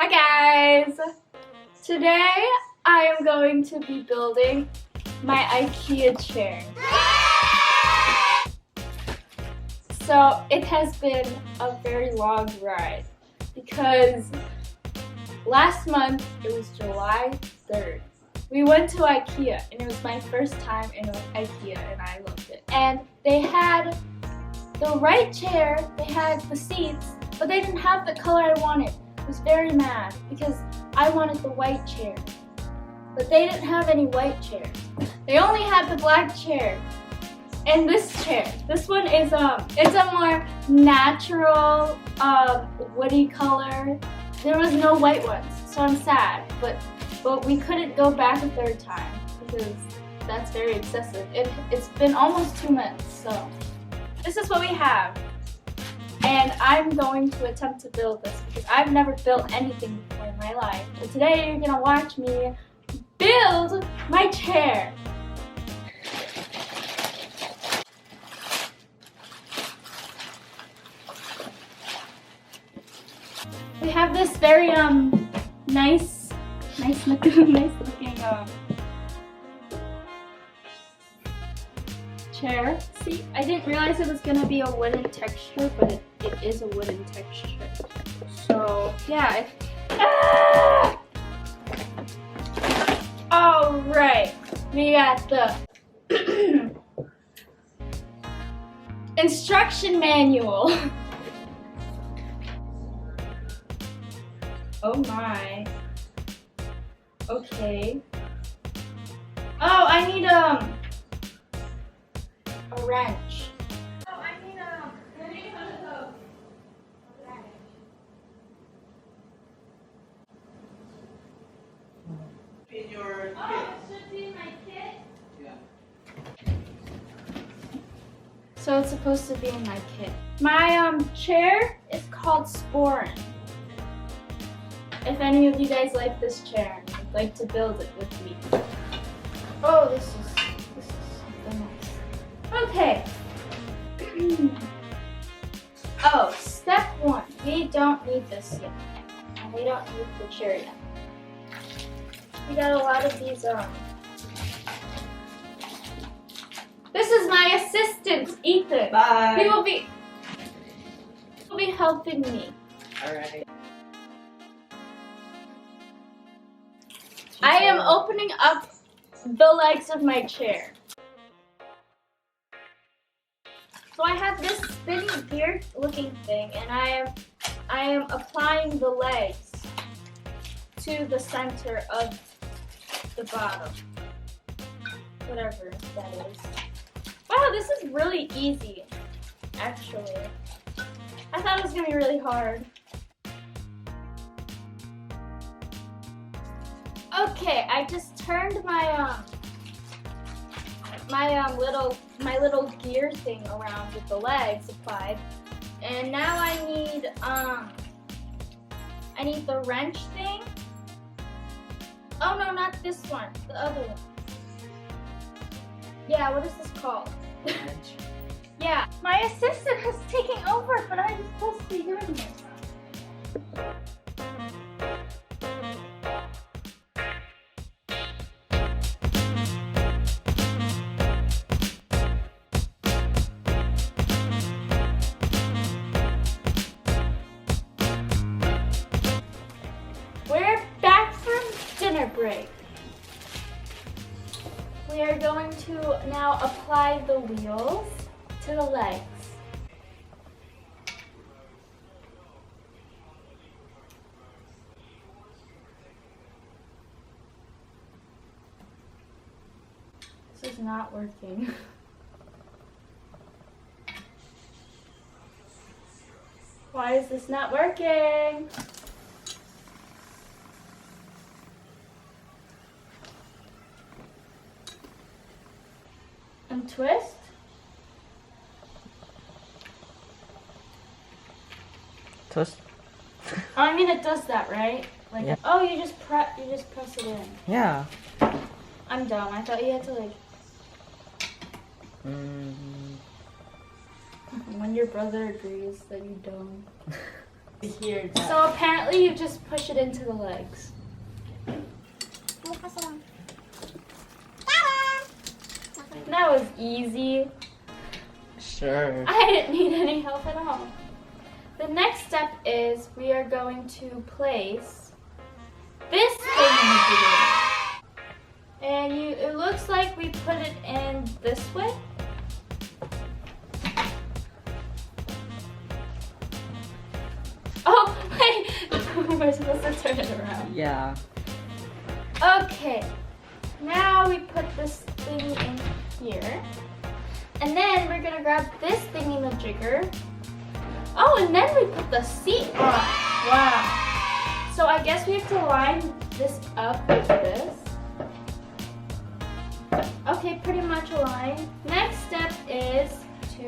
Hi guys! Today I am going to be building my IKEA chair. So it has been a very long ride because last month, it was July 3rd, we went to IKEA and it was my first time in IKEA and I loved it. And they had the right chair, they had the seats, but they didn't have the color I wanted. I was very mad because I wanted the white chair, but they didn't have any white chairs. They only had the black chair and this chair. This one is it's a more natural woody color. There was no white ones, so I'm sad, but we couldn't go back a third time because that's very excessive. It's been almost 2 months, so this is what we have. And I'm going to attempt to build this because I've never built anything before in my life. But today you're gonna watch me build my chair. We have this very nice looking chair. See, I didn't realize it was gonna be a wooden texture, but it is a wooden texture. So yeah. All right, we got the instruction manual. Oh my. Okay. Oh, I need a wrench. Oh, I need a wrench. In your kit. Oh, it should be in my kit? Yeah. So it's supposed to be in my kit. My chair is called Sporin. If any of you guys like this chair and would like to build it with me. Oh, this is something nice. Okay. Oh, step 1. We don't need this yet. And we don't need the chair yet. We got a lot of these This is my assistant, Ethan. Bye. He will be helping me. Alright. I am opening up the legs of my chair. So I have this spinny gear looking thing and I am applying the legs to the center of the bottom. Whatever that is. Wow, this is really easy, actually. I thought it was gonna be really hard. Okay, I just turned my little gear thing around with the legs applied, and now I need the wrench thing. Oh no, not this one, the other one. Yeah, what is this called? Wrench. Yeah, my assistant is taking over, but I'm supposed to be doing this. We're back from dinner break. We are going to now apply the wheels to the legs. This is not working. Why is this not working? And twist. Twist. Oh, I mean it does that, right? Like, yeah. Oh, you just press it in. Yeah. I'm dumb. I thought you had to like. When your brother agrees that you don't. Here. So apparently you just push it into the legs. That was easy. Sure. I didn't need any help at all. The next step is we are going to place this thing in the balloon. And it looks like we put it in this way. Oh, wait! We're supposed to turn it around. Yeah. Okay, now we put this thing in here. And then we're gonna grab this thingy-majigger. Oh, and then we put the seat on. Wow. So I guess we have to line this up like this. Okay, pretty much aligned. Next step is to,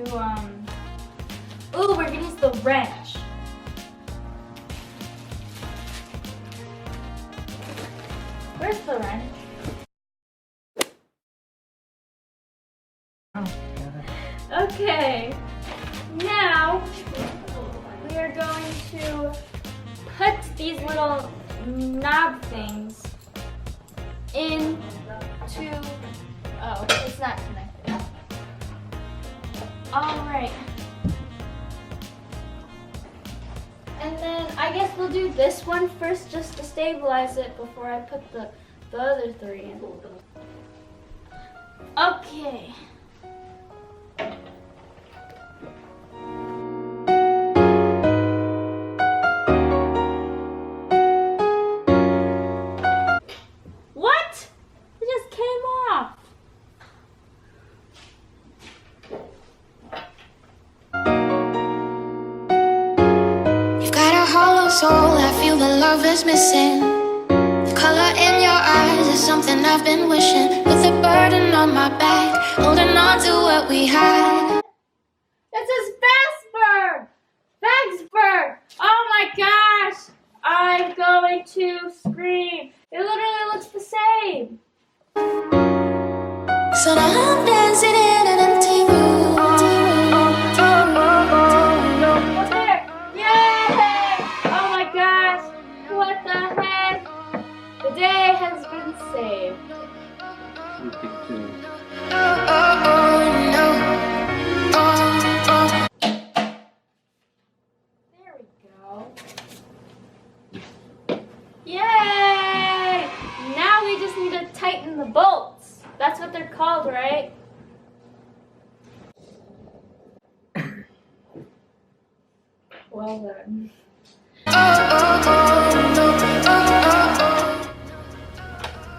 ooh, we're gonna use the wrench. Where's the wrench? Oh, Okay, now we are going to put these little knob things into, oh, it's not connected. All right. And then I guess we'll do this one first just to stabilize it before I put the other three in. Okay. What? It just came off. You've got a hollow soul, I feel the love is missing. The color in your eyes is something I've been wishing. With a burden on my back, holding on to what we had. It says Bassburg! Bagsburg! Oh my gosh! I'm going to scream. It literally looks the same. So now I'm dancing in an empty room. What's there? Yay! Oh my gosh! What the heck? The day has been saved. There we go. Yay! Now we just need to tighten the bolts. That's what they're called, right? Well done.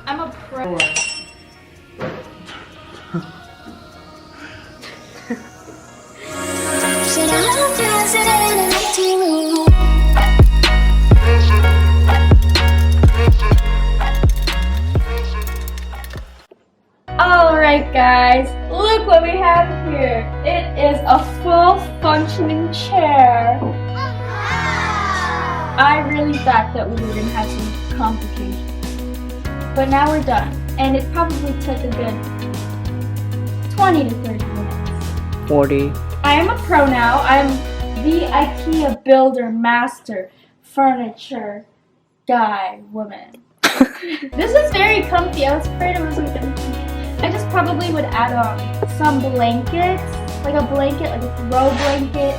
I'm a pro. So now I'm dancing in an empty room. Alright guys, look what we have here. It is a full functioning chair. I really thought that we were going to have some complications. But now we're done. And it probably took a good 20 to 30 minutes. 40. I am a pro now. I'm the IKEA builder, master, furniture, guy, woman. This is very comfy. I was afraid it wasn't going to be. I just probably would add some blankets, like a blanket, like a throw blanket.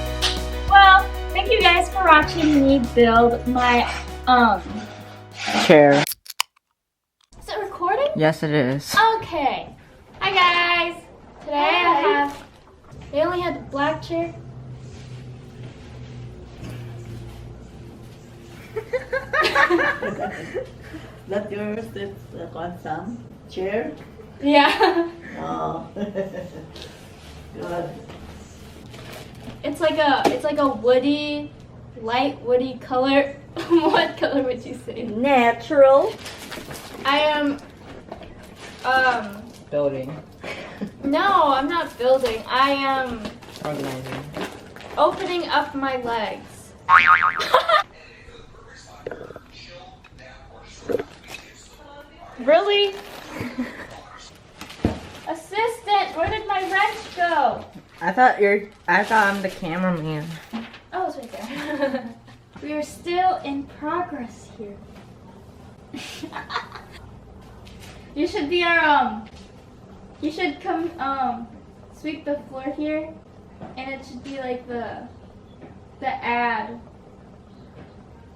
Well, thank you guys for watching me build my Chair. Is it recording? Yes, it is. Okay. Hi guys. Today I have. They only had the black chair. That yours, it's got some chair? Yeah. Oh. Good. It's like a woody, light woody color. What color would you say? Natural. I am Building. no, I'm not building. I am Organizing. opening up my legs. Really? Assistant, where did my wrench go? I thought I'm the cameraman. Oh, it's right there. We are still in progress here. You should be our you should come sweep the floor here, and it should be like the ad,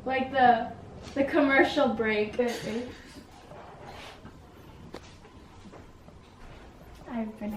like the commercial break. I've been